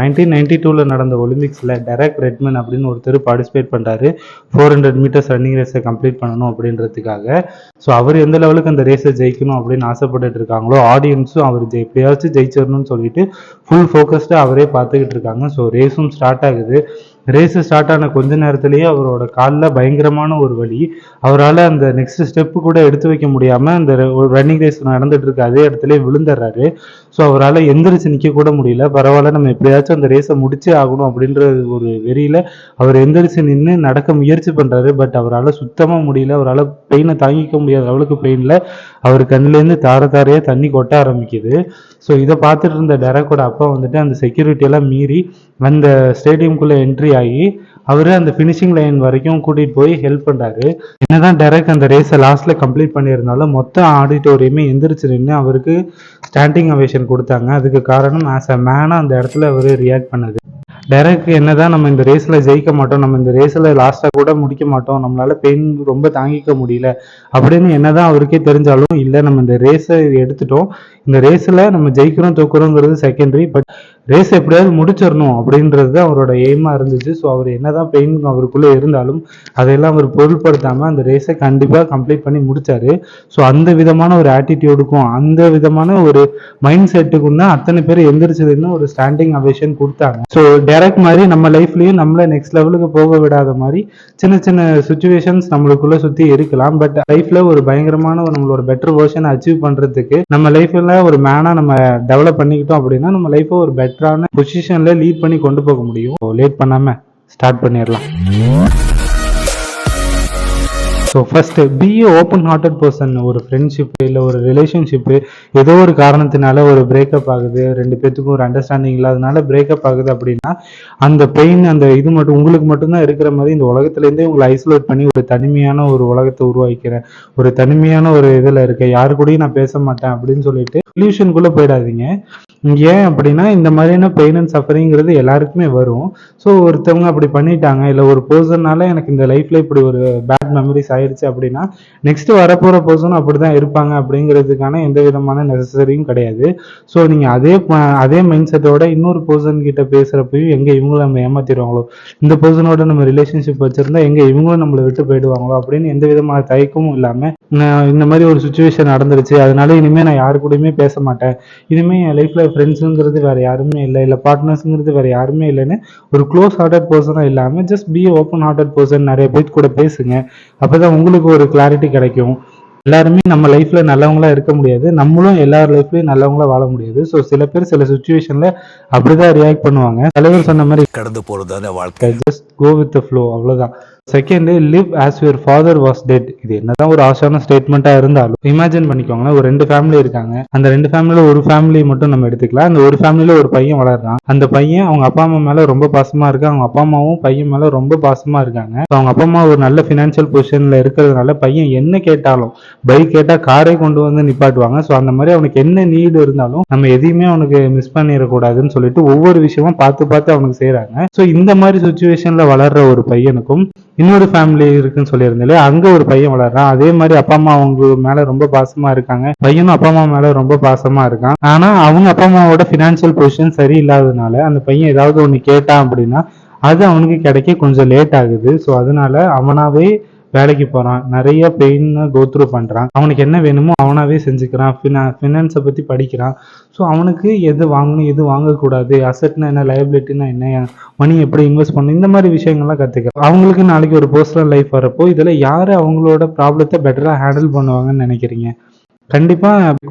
1992 நடந்த ஒலிம்பிக்ஸில் Derek Redmond அப்படின்னு ஒருத்தர் பார்ட்டிசிபேட் பண்ணுறாரு. 400 மீட்டர்ஸ் ரன்னிங் ரேஸை கம்ப்ளீட் பண்ணணும் அப்படின்றதுக்காக. ஸோ அவர் எந்த லெவலுக்கு அந்த ரேஸை ஜெயிக்கணும் அப்படின்னு ஆசைப்பட்டுட்டு இருக்காங்களோ, ஆடியன்ஸும் அவர் எப்படியாச்சும் ஜெயிச்சிடணும்னு சொல்லிட்டு ஃபுல் ஃபோக்கஸ்டாக அவரே பார்த்துக்கிட்டு இருக்காங்க. ஸோ ரேஸும் ஸ்டார்ட் ஆகுது. ரேஸு ஸ்டார்ட் ஆன கொஞ்ச நேரத்திலேயே அவரோட காலில் பயங்கரமான ஒரு வலி. அவரால் அந்த நெக்ஸ்ட் ஸ்டெப்பு கூட எடுத்து வைக்க முடியாமல் அந்த ரன்னிங் ரேஸ் நடந்துட்டு இருக்க அதே இடத்துல விழுந்துடுறாரு. ஸோ அவரால் எந்திரிச்சு நிற்க கூட முடியல. பரவாயில்ல, நம்ம எப்படியாச்சும் அந்த ரேஸை முடிச்சே ஆகணும் அப்படின்ற ஒரு வெறியில் அவர் எந்திரிச்சு நின்று நடக்க முயற்சி பண்ணுறாரு. பட் அவரால் சுத்தமாக முடியல. அவரால் பெயினை தாங்கிக்க முடியாத அளவுக்கு பெயினில் அவர் கண்ணிலேருந்து தாரையாக தண்ணி கொட்ட ஆரம்பிக்குது. ஸோ இதை பார்த்துட்டு இருந்த டெரக்கோட அப்பா வந்துட்டு அந்த செக்யூரிட்டியெல்லாம் மீறி அந்த ஸ்டேடியம்குள்ளே என்ட்ரி ஆகி அவர் அந்த ஃபினிஷிங் லைன் வரைக்கும் கூட்டிகிட்டு போய் ஹெல்ப் பண்ணுறாரு. என்னதான் டெரக் அந்த ரேஸை லாஸ்ட்டில் கம்ப்ளீட் பண்ணியிருந்தாலும் மொத்த ஆடிட்டோரியமே எந்திரிச்சு நின்று அவருக்கு ஸ்டாண்டிங் அவேஷன் கொடுத்தாங்க. அதுக்கு காரணம் ஆஸ் அ மேனாக அந்த இடத்துல அவர் ரியாக்ட் பண்ணது. டெரக் என்னதான் நம்ம இந்த ரேஸில் ஜெயிக்க மாட்டோம், நம்ம இந்த ரேஸில் லாஸ்ட்டாக கூட முடிக்க மாட்டோம், நம்மளால பெயின் ரொம்ப தாங்கிக்க முடியல அப்படின்னு என்னதான் அவருக்கே தெரிஞ்சாலும், இல்லை நம்ம இந்த ரேஸை எடுத்துட்டோம், இந்த ரேஸில் நம்ம ஜெயிக்கிறோம் தோக்குறோங்கிறது செகண்டரி, பட் ரேஸ் எப்படியாவது முடிச்சிடணும் அப்படின்றது தான் அவரோட எய்மாக இருந்துச்சு. ஸோ அவர் என்னதான் பெயின் அவருக்குள்ளே இருந்தாலும் அதையெல்லாம் அவர் பொருட்படுத்தாமல் அந்த ரேஸை கண்டிப்பாக கம்ப்ளீட் பண்ணி முடிச்சாரு. ஸோ அந்த விதமான ஒரு ஆட்டிடியூடுக்கும் அந்த விதமான ஒரு மைண்ட் செட்டுக்கும் தான் அத்தனை பேர் எந்திரிச்சதுன்னு ஒரு ஸ்டாண்டிங் அவேஷன் கொடுத்தாங்க. ஸோ டெரக் மாதிரி நம்ம லைஃப்லயும் நம்மள நெக்ஸ்ட் லெவலுக்கு போக விடாத மாதிரி சின்ன சின்ன சுச்சுவேஷன்ஸ் நம்மளுக்குள்ள சுத்தி இருக்கலாம். பட் லைஃப்ல ஒரு பயங்கரமான நம்மளோட பெட்டர் வெர்ஷனை அச்சீவ் பண்றதுக்கு நம்ம லைஃப்ல ஒரு மேனா நம்ம டெவலப் பண்ணிக்கிட்டோம் அப்படின்னா நம்ம லைஃபை ஒரு பெட்டரான பொசிஷன்ல லீட் பண்ணி கொண்டு போக முடியும். லேட் பண்ணாம ஸ்டார்ட் பண்ணிடலாம். So first be open hearted person. ஒரு ஃப்ரெண்ட்ஷிப்பு இல்லை ஒரு ரிலேஷன்ஷிப்பு ஏதோ ஒரு காரணத்தினால ஒரு பிரேக்கப் ஆகுது, ரெண்டு பேர்த்துக்கும் ஒரு அண்டர்ஸ்டாண்டிங் இல்லாதனால பிரேக்கப் ஆகுது அப்படின்னா அந்த பெயின் அந்த இது மட்டும் உங்களுக்கு மட்டும்தான் இருக்கிற மாதிரி இந்த உலகத்துலேருந்தே உங்களை ஐசோலேட் பண்ணி ஒரு தனிமையான ஒரு உலகத்தை உருவாக்கிறேன், ஒரு தனிமையான ஒரு இதில் இருக்கேன், யாரு கூடயும் நான் பேச மாட்டேன் அப்படின்னு சொல்லிட்டு சொல்யூஷனுக்குள்ளே போயிடாதீங்க. ஏன் அப்படின்னா இந்த மாதிரியான பெயின் அண்ட் சஃபரிங்கிறது எல்லாருக்குமே வரும். ஸோ ஒருத்தவங்க அப்படி பண்ணிட்டாங்க, இல்லை ஒரு பர்சன்னால எனக்கு இந்த லைஃப்ல இப்படி ஒரு பேட் மெமரிஸ் ஆயிடுச்சு அப்படின்னா நெக்ஸ்ட் வரப்போற பர்சனும் அப்படிதான் இருப்பாங்க அப்படிங்கிறதுக்கான எந்த விதமான நெசசரியும் கிடையாது. ஸோ நீங்க அதே மைண்ட் செட்டோட இன்னொரு பர்சன் கிட்ட பேசுறப்பையும் எங்க இவங்களும் நம்ம ஏமாத்திடுவாங்களோ, இந்த பர்சனோட நம்ம ரிலேஷன்ஷிப் வச்சிருந்தா எங்க இவங்களும் நம்மளை விட்டு போயிடுவாங்களோ அப்படின்னு எந்த விதமான தயக்கமும் இல்லாம இந்த மாதிரி ஒரு சுச்சுவேஷன் நடந்துருச்சு, அதனால இனிமே நான் யாரு கூடயுமே பேச மாட்டேன், இனிமே என் லைஃப்ல ஃப்ரெண்ட்ஸுங்கிறது வேற யாருமே இல்லை பார்ட்னர்ஸுங்கிறது வேற யாருமே இல்லைன்னு ஒரு க்ளோஸ் ஹார்ட்டட் பர்சனா இல்லாம just be open hearted person. நிறைய பேர் கூட பேசுங்க, அப்பதான் உங்களுக்கு ஒரு கிளாரிட்டி கிடைக்கும். எல்லாருமே நம்ம லைஃப்ல நல்லவங்களா இருக்க முடியாது, நம்மளும் எல்லார் லைஃப்லயும் நல்லவங்களா வாழ முடியாது. ஸோ சில பேர் சில சுச்சுவேஷன்ல அப்படிதான் ரியாக்ட் பண்ணுவாங்க. தலைவர் சொன்ன மாதிரி கடந்து போறதான வாழ்க்கை, just go with the flow, அவ்வளவுதான். Second, live as your father was dead. இது என்னதான் ஒரு ஆசான ஸ்டேட்மெண்ட்டா இருந்தாலும் இமேஜின் பண்ணிக்கோங்களேன், ஒரு 2 ஃபேமிலி இருக்காங்க. அந்த 2 ஃபேமிலியில ஒரு ஃபேமிலி மட்டும் நம்ம எடுத்துக்கலாம். அந்த ஒரு ஃபேமிலியில ஒரு பையன் வளர்றான். அந்த பையன் அவங்க அப்பா அம்மா மேல ரொம்ப பாசமா இருக்கு, அவங்க அப்பா அம்மாவும் பையன் மேல ரொம்ப பாசமா இருக்காங்க. அவங்க அப்பா அம்மா ஒரு நல்ல ஃபினான்ஷியல் பொசிஷன்ல இருக்கிறதுனால பையன் என்ன கேட்டாலும், பைக் கேட்டா காரை கொண்டு வந்து நிப்பாட்டுவாங்க. ஸோ அந்த மாதிரி அவனுக்கு என்ன நீடு இருந்தாலும் நம்ம எதையுமே அவனுக்கு மிஸ் பண்ணிடக்கூடாதுன்னு சொல்லிட்டு ஒவ்வொரு விஷயமும் பார்த்து பார்த்து அவனுக்கு செய்யறாங்க. ஸோ இந்த மாதிரி சுச்சுவேஷன்ல வளர்ற ஒரு பையனுக்கும் இன்னொரு ஃபேமிலி இருக்குன்னு சொல்லியிருந்தாலே அங்க ஒரு பையன் வளர்றான். அதே மாதிரி அப்பா அம்மா அவங்க மேல ரொம்ப பாசமா இருக்காங்க, பையனும் அப்பா அம்மா மேல ரொம்ப பாசமா இருக்கான். ஆனா அவங்க அப்பா அம்மாவோட பினான்சியல் பொசிஷன் சரி இல்லாததுனால அந்த பையன் ஏதாவது ஒண்ணு கேட்டான் அப்படின்னா அது அவனுக்கு கிடைக்க கொஞ்சம் லேட் ஆகுது. ஸோ அதனால அவனாவே வேலைக்கு போறான், நிறைய பெயின் கோத்ரூ பண்றான், அவனுக்கு என்ன வேணுமோ அவனாவே செஞ்சுக்கிறான், ஃபினான்ஸை பத்தி படிக்கிறான். ஸோ அவனுக்கு எது வாங்கணும் எது வாங்கக்கூடாது, அசட்னா என்ன, லயபிலிட்டினா என்ன, மணி எப்படி இன்வெஸ்ட் பண்ணணும், இந்த மாதிரி விஷயங்கள்லாம் கத்துக்கிறான். அவங்களுக்கு நாளைக்கு ஒரு பர்சனல் லைஃப் வரப்போ இதுல யாரு அவங்களோட ப்ராப்ளத்தை பெட்டரா ஹேண்டில் பண்ணுவாங்கன்னு நினைக்கிறீங்க? கண்டிப்பா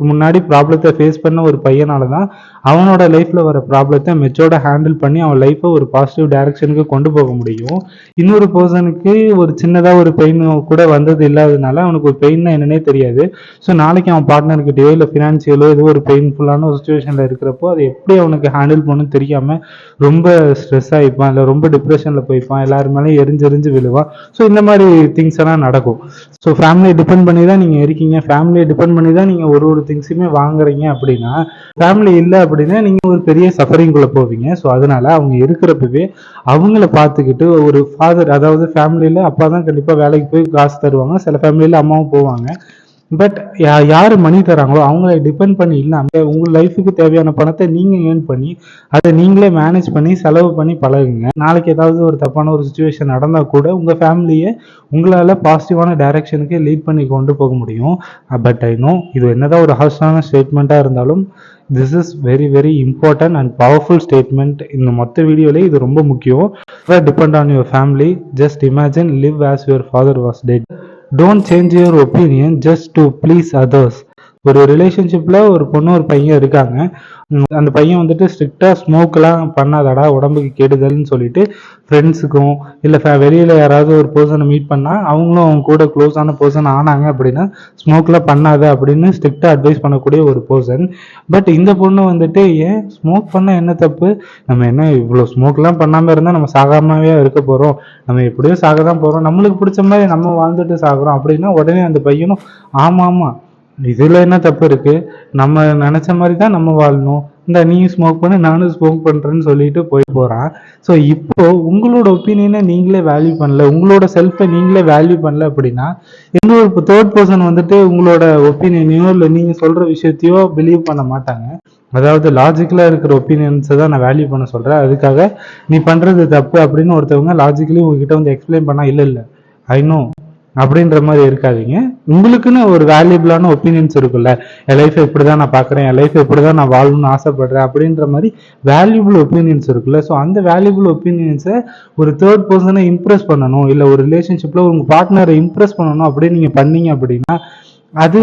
முன்னாடி ப்ராப்ளத்தை ஃபேஸ் பண்ண ஒரு பையனாலதான் அவனோட லைஃப்ல வர ப்ராப்ளத்தை மெச்சோர்டா ஹேண்டில் பண்ணி அவன் லைஃப்பை ஒரு பாசிட்டிவ் டைரக்ஷனுக்கு கொண்டு போக முடியும். இன்னொரு பர்சனுக்கு ஒரு சின்னதா ஒரு பெயின் கூட வந்தது இல்லாததுனால அவனுக்கு ஒரு பெயின்னா என்னன்னே தெரியாது. ஸோ நாளைக்கு அவன் பார்ட்னர்கிட்டயோ இல்லை ஃபினான்சியலோ ஏதோ ஒரு பெயின்ஃபுல்லான ஒரு சுச்சுவேஷன்ல இருக்கிறப்போ அது எப்படி அவனுக்கு ஹேண்டில் பண்ணணும்னு தெரியாம ரொம்ப ஸ்ட்ரெஸ் ஆகிப்பான், இல்லை ரொம்ப டிப்ரெஷன்ல போய்ப்பான், எல்லாரும் மேலேயும் எரிஞ்செறிஞ்சு விழுவான். ஸோ இந்த மாதிரி திங்ஸ் எல்லாம் நடக்கும். ஸோ ஃபேமிலியை டிபெண்ட் பண்ணி தான் நீங்க இருக்கீங்க, ஃபேமிலியை டிபெண்ட் பண்ணி தான் நீங்க ஒரு திங்ஸுமே வாங்குறீங்க அப்படின்னா, ஃபேமிலி இல்லை அப்படின்னா நீங்க ஒரு பெரிய சஃபரிங்குள்ள போவீங்க. ஸோ அதனால அவங்க இருக்கிறப்பவே அவங்கள பார்த்துக்கிட்டு ஒரு ஃபாதர், அதாவது ஃபேமிலியில அப்பா தான் கண்டிப்பா வேலைக்கு போய் காசு தருவாங்க, சில ஃபேமிலியில அம்மாவும் போவாங்க. பட் யார் மணி தராங்களோ அவங்கள டிபெண்ட் பண்ணி இல்லாமல் உங்கள் லைஃபுக்கு தேவையான பணத்தை நீங்கள் ஏர்ன் பண்ணி அதை நீங்களே மேனேஜ் பண்ணி செலவு பண்ணி பழகுங்க. நாளைக்கு ஏதாவது ஒரு தப்பான ஒரு சுச்சுவேஷன் நடந்தால் கூட உங்கள் ஃபேமிலியை உங்களால் பாசிட்டிவான டைரக்ஷனுக்கு லீட் பண்ணி கொண்டு போக முடியும். பட் ஐ நோ இது என்னதான் ஒரு ஹார்ஷான ஸ்டேட்மெண்ட்டாக இருந்தாலும் this is very very important and powerful statement. இந்த மொத்த வீடியோலேயே இது ரொம்ப முக்கியம். Depend on your family. Just imagine live as your father was dead. Don't change your opinion just to please others. ஒரு ரிலேஷன்ஷிப்பில் ஒரு பொண்ணு ஒரு பையன் இருக்காங்க. அந்த பையன் வந்துட்டு ஸ்ட்ரிக்டாக ஸ்மோக்கெலாம் பண்ணாதடா உடம்புக்கு கெடுதல்னு சொல்லிட்டு ஃப்ரெண்ட்ஸுக்கும் இல்லை வெளியில் யாராவது ஒரு பர்சனை மீட் பண்ணால் அவங்களும் அவங்க கூட க்ளோஸான பர்சன் ஆனாங்க அப்படின்னா ஸ்மோக்லாம் பண்ணாத அப்படின்னு ஸ்ட்ரிக்டாக அட்வைஸ் பண்ணக்கூடிய ஒரு பர்சன். பட் இந்த பொண்ணு வந்துட்டு ஏன் ஸ்மோக் பண்ணால் என்ன தப்பு, நம்ம என்ன இவ்வளோ ஸ்மோக்லாம் பண்ணாமல் இருந்தால் நம்ம சாகாமவே இருக்க போகிறோம், நம்ம எப்படியோ சாக தான் போகிறோம், நம்மளுக்கு பிடிச்ச மாதிரி நம்ம வாழ்ந்துட்டு சாகுறோம் அப்படின்னா உடனே அந்த பையனும் ஆமாம் ஆமாம் இதில் என்ன தப்பு இருக்குது, நம்ம நினச்ச மாதிரி தான் நம்ம வாழணும், இந்த நீயும் ஸ்மோக் பண்ண நானும் ஸ்மோக் பண்ணுறேன்னு சொல்லிட்டு போகிறான். ஸோ இப்போ உங்களோட ஒப்பீனியனை நீங்களே வேல்யூ பண்ணல, உங்களோட செல்ஃபை நீங்களே வேல்யூ பண்ணல அப்படின்னா இன்னொரு தேர்ட் பர்சன் வந்துட்டு உங்களோட ஒப்பீனியனையோ இல்லை நீங்கள் சொல்கிற விஷயத்தையோ பிலீவ் பண்ண மாட்டாங்க. அதாவது லாஜிக்கலாக இருக்கிற ஒப்பீனியன்ஸை தான் நான் வேல்யூ பண்ண சொல்கிறேன். அதுக்காக நீ பண்ணுறது தப்பு அப்படின்னு ஒருத்தவங்க லாஜிக்கலி உங்ககிட்ட வந்து எக்ஸ்பிளைன் பண்ணால் இல்லை இல்லை ஐ நோ அப்படின்ற மாதிரி இருக்காதீங்க. உங்களுக்குன்னு ஒரு வேல்யூபிளான ஒப்பீனியன்ஸ் இருக்குல்ல, என் லைஃப் எப்படி தான் நான் பார்க்குறேன், என் லைஃப் எப்படி தான் நான் வாழணும்னு ஆசைப்படுறேன் அப்படின்ற மாதிரி வேல்யூபிள் ஒப்பீனியன்ஸ் இருக்குல்ல. ஸோ அந்த வேல்யூபிள் ஒப்பீனியன்ஸை ஒரு தேர்ட் பர்சனை இம்ப்ரெஸ் பண்ணணும், இல்லை ஒரு ரிலேஷன்ஷிப்பில் உங்கள் பார்ட்னரை இம்ப்ரெஸ் பண்ணணும் அப்படின்னு நீங்கள் பண்ணீங்க அப்படின்னா அது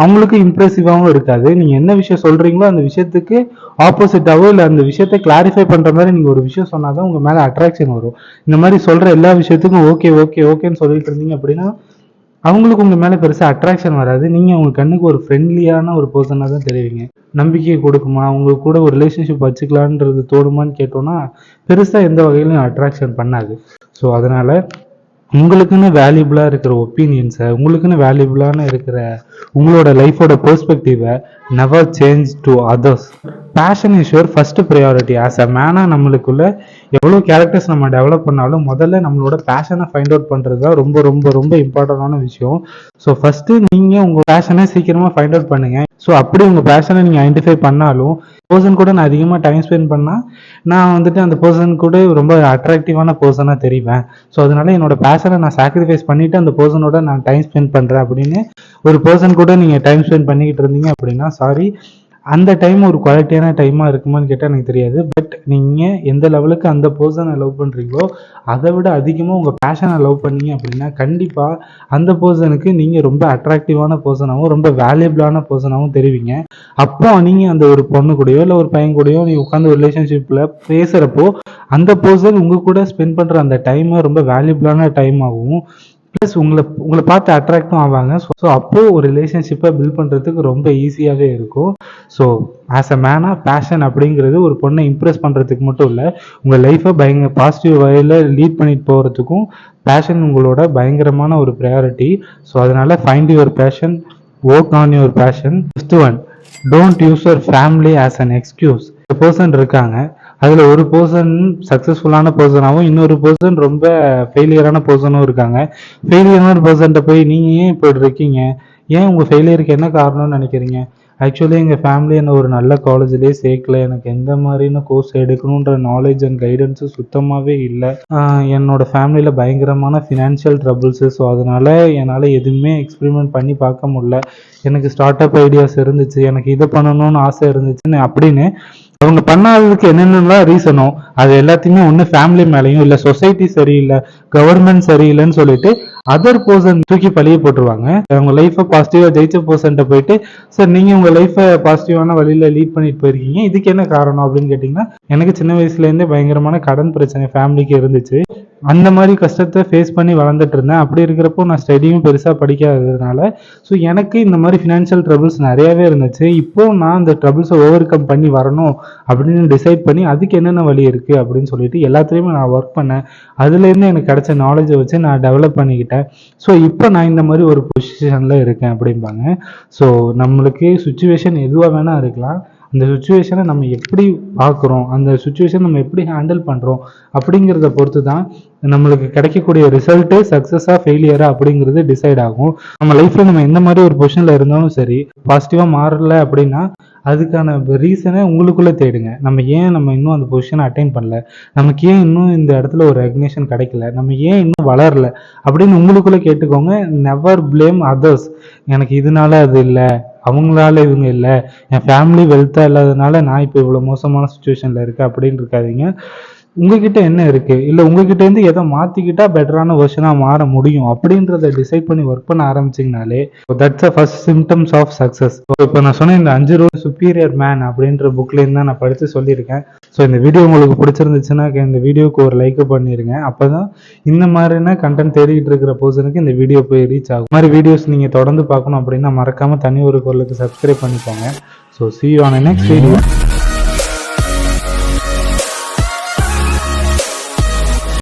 அவங்களுக்கு இம்ப்ரெசிவாகவும் இருக்காது. நீங்கள் என்ன விஷயம் சொல்கிறீங்களோ அந்த விஷயத்துக்கு ஆப்போசிட்டாவோ இல்லை அந்த விஷயத்தை கிளாரிஃபை பண்ணுற மாதிரி நீங்கள் ஒரு விஷயம் சொன்னால் தான் உங்கள் மேலே அட்ராக்ஷன் வரும். இந்த மாதிரி சொல்கிற எல்லா விஷயத்துக்கும் ஓகே ஓகே ஓகேன்னு சொல்லிட்டு இருந்தீங்க அப்படின்னா அவங்களுக்கு உங்கள் மேலே பெருசாக அட்ராக்ஷன் வராது. நீங்கள் உங்கள் கண்ணுக்கு ஒரு ஃப்ரெண்ட்லியான ஒரு பர்சனாக தான் தெரிவிங்க. நம்பிக்கை கொடுக்குமா, உங்க கூட ஒரு ரிலேஷன்ஷிப் வச்சுக்கலான்றது தோணுமான்னு கேட்டோன்னா பெருசாக எந்த வகையிலும் அட்ராக்ஷன் பண்ணாது. ஸோ அதனால் உங்களுக்குன்னு வேல்யூபிளாக இருக்கிற ஒப்பீனியன்ஸை, உங்களுக்குன்னு வேல்யூபிளான இருக்கிற உங்களோட லைஃபோட பெர்ஸ்பெக்டிவை never change to others. Passion is your first priority. As a மேனாக நம்மளுக்குள்ள எவ்வளோ கேரக்டர்ஸ் நம்ம டெவலப் பண்ணாலும் முதல்ல நம்மளோட பேஷனை ஃபைண்ட் அவுட் பண்ணுறது தான் ரொம்ப ரொம்ப ரொம்ப இம்பார்ட்டண்டான விஷயம். ஸோ ஃபஸ்ட்டு நீங்கள் உங்கள் பேஷனை சீக்கிரமாக ஃபைண்ட் அவுட் பண்ணுங்கள். ஸோ அப்படி உங்கள் பேஷனை நீங்கள் ஐடென்டிஃபை பண்ணாலும் பர்சன் கூட நான் அதிகமாக டைம் ஸ்பெண்ட் பண்ணால் நான் வந்துட்டு அந்த பர்சன் கூட ரொம்ப அட்ராக்டிவான பர்சனாக தெரிவேன். ஸோ அதனால என்னோட பேஷனை நான் சாக்ரிஃபைஸ் பண்ணிவிட்டு அந்த பர்சனோட நான் டைம் ஸ்பெண்ட் பண்ணுறேன் அப்படின்னு ஒரு பர்சன் கூட நீங்கள் டைம் ஸ்பெண்ட் பண்ணிக்கிட்டு இருந்தீங்க அப்படின்னா சாரி, அந்த டைம் ஒரு குவாலிட்டியான டைமாக இருக்குமான்னு கேட்டால் எனக்கு தெரியாது. பட் நீங்கள் எந்த லெவலுக்கு அந்த பர்சனை லவ் பண்ணுறீங்களோ அதை விட அதிகமாக உங்கள் பேஷனை லவ் பண்ணீங்க அப்படின்னா கண்டிப்பாக அந்த பர்சனுக்கு நீங்கள் ரொம்ப அட்ராக்டிவான பர்சனாகவும் ரொம்ப வேல்யூபிளான பர்சனாகவும் தெரிவிங்க. அப்போ நீங்கள் அந்த ஒரு பொண்ணு கூடயோ இல்லை ஒரு பையன் கூடயோ நீங்கள் உட்காந்து ஒரு ரிலேஷன்ஷிப்பில் பேசுகிறப்போ அந்த பர்சன் உங்கள் கூட ஸ்பெண்ட் பண்ணுற அந்த டைமை ரொம்ப வேல்யூபிளான டைம் ஆகும். ப்ளஸ் உங்களை பார்த்து அட்ராக்டும் ஆவாங்க. ஸோ அப்போது ஒரு ரிலேஷன்ஷிப்பை பில்ட் பண்ணுறதுக்கு ரொம்ப ஈஸியாகவே இருக்கும். ஸோ ஆஸ் அ மேனாக பேஷன் அப்படிங்கிறது ஒரு பொண்ணை இம்ப்ரெஸ் பண்ணுறதுக்கு மட்டும் இல்லை, உங்கள் லைஃப்பை பயங்கர பாசிட்டிவ் வகையில் லீட் பண்ணிட்டு போகிறதுக்கும் பேஷன் உங்களோட பயங்கரமான ஒரு ப்ரையாரிட்டி. ஸோ அதனால் find your fashion, work on your fashion. Fifth one, don't use your family as an excuse. ஒரு பர்சன் இருக்காங்க, அதில் ஒரு பர்சன் சக்ஸஸ்ஃபுல்லான பர்சனாகவும் இன்னொரு பர்சன் ரொம்ப ஃபெயிலியரான பர்சனும் இருக்காங்க. ஃபெயிலியரான பர்சன்ட்ட போய் நீங்கள் ஏன் இப்படி இருக்கீங்க, ஏன் உங்கள் ஃபெயிலியருக்கு என்ன காரணம்னு நினைக்கிறீங்க, ஆக்சுவலி எங்கள் ஃபேமிலி என்னை ஒரு நல்ல காலேஜ்லேயே சேர்க்கல, எனக்கு எந்த மாதிரியான கோர்ஸ் எடுக்கணுன்ற நாலேஜ் அண்ட் கைடன்ஸு சுத்தமாகவே இல்லை, என்னோட ஃபேமிலியில் பயங்கரமான ஃபினான்ஷியல் ட்ரபிள்ஸு, ஸோ அதனால் என்னால் எதுவுமே எக்ஸ்பெரிமெண்ட் பண்ணி பார்க்க முடியல, எனக்கு ஸ்டார்ட் அப் ஐடியாஸ் இருந்துச்சு, எனக்கு இதை பண்ணணும்னு ஆசை இருந்துச்சுன்னு அப்படின்னு அவங்க பண்ணாததுக்கு என்னென்னலாம் ரீசனோ அது எல்லாத்தையுமே ஒன்று ஃபேமிலி மேலேயும் இல்லை சொசைட்டி சரியில்லை, கவர்மெண்ட் சரியில்லைன்னு சொல்லிட்டு அதர் பர்சன் தூக்கி பழிய போட்டுருவாங்க. அவங்க லைஃப்பை பாசிட்டிவாக ஜெயிச்ச பர்சன்ட்ட போயிட்டு சார் நீங்கள் உங்கள் லைஃப்பை பாசிட்டிவான வழியில் லீட் பண்ணிட்டு போயிருக்கீங்க, இதுக்கு என்ன காரணம் அப்படின்னு கேட்டிங்கன்னா எனக்கு சின்ன வயசுலேருந்தே பயங்கரமான கடன் பிரச்சனை ஃபேமிலிக்கு இருந்துச்சு, அந்த மாதிரி கஷ்டத்தை ஃபேஸ் பண்ணி வளர்ந்துட்டு இருந்தேன். அப்படி இருக்கிறப்போ நான் ஸ்டடியும் பெருசாக படிக்காததுனால ஸோ எனக்கு இந்த மாதிரி ஃபினான்ஷியல் ட்ரபிள்ஸ் நிறையாவே இருந்துச்சு. இப்போ நான் அந்த ட்ரபிள்ஸை ஓவர் கம் பண்ணி வரணும் அப்படின்னு டிசைட் பண்ணி அதுக்கு என்னென்ன வழி இருக்குது அப்படின்னு சொல்லிட்டு எல்லாத்துலேயுமே நான் ஒர்க் பண்ணேன். அதுலேருந்து எனக்கு கிடைச்ச நாலேஜை வச்சு நான் டெவலப் பண்ணிக்கிட்டேன். ஸோ இப்போ நான் இந்த மாதிரி ஒரு பொசிஷனில் இருக்கேன் அப்படிம்பாங்க. ஸோ நம்மளுக்கு சுச்சுவேஷன் எதுவாக வேணால் இருக்கலாம், இந்த சுச்சுவேஷனை நம்ம எப்படி பார்க்குறோம், அந்த சுச்சுவேஷன் நம்ம எப்படி ஹேண்டில் பண்ணுறோம் அப்படிங்கிறத பொறுத்து தான் நம்மளுக்கு கிடைக்கக்கூடிய ரிசல்ட்டு சக்ஸஸாக ஃபெயிலியரா அப்படிங்கிறது டிசைட் ஆகும். நம்ம லைஃப்பில் நம்ம எந்த மாதிரி ஒரு பொசிஷனில் இருந்தாலும் சரி, பாசிட்டிவாக மாறல அப்படின்னா அதுக்கான ரீசனை உங்களுக்குள்ளே தேடுங்க. நம்ம இன்னும் அந்த பொசிஷனை அட்டைன் பண்ணல, நமக்கு ஏன் இன்னும் இந்த இடத்துல ஒரு ரெகக்னேஷன் கிடைக்கல, நம்ம ஏன் இன்னும் வளரல அப்படின்னு உங்களுக்குள்ளே கேட்டுக்கோங்க. Never blame others. எனக்கு இதனால அது இல்லை, அவங்களால இவங்க இல்லை, என் ஃபேமிலி வெல்த்தாக இல்லாததுனால நான் இப்போ இவ்வளோ மோசமான சுச்சுவேஷனில் இருக்கேன் அப்படின்னு இருக்காதீங்க. உங்ககிட்ட என்ன இருக்கு, இல்லை உங்ககிட்ட இருந்து எதை மாற்றிக்கிட்டா பெட்டரான வெர்ஷனாக மாற முடியும் அப்படின்றத டிசைட் பண்ணி ஒர்க் பண்ண ஆரம்பிச்சிங்கனாலே that's a first symptoms of success. இப்போ நான் சொன்ன இந்த 5 ரூல் சுப்பீரியர் மேன் அப்படின்ற புக்லேருந்து தான் நான் படித்து சொல்லியிருக்கேன். ஸோ இந்த வீடியோ உங்களுக்கு பிடிச்சிருந்துச்சுன்னா இந்த வீடியோக்கு ஒரு லைக் பண்ணிடுங்க. அப்போ தான் இந்த மாதிரியான கண்டென்ட் தேடிக்கிட்டு இருக்கிற பர்சனுக்கு இந்த வீடியோ போய் ரீச் ஆகும். இந்த மாதிரி வீடியோஸ் நீங்கள் தொடர்ந்து பார்க்கணும் அப்படின்னா மறக்காமல் தனி ஒரு குரலுக்கு சப்ஸ்கிரைப் பண்ணிக்கோங்க. So see you on the next video.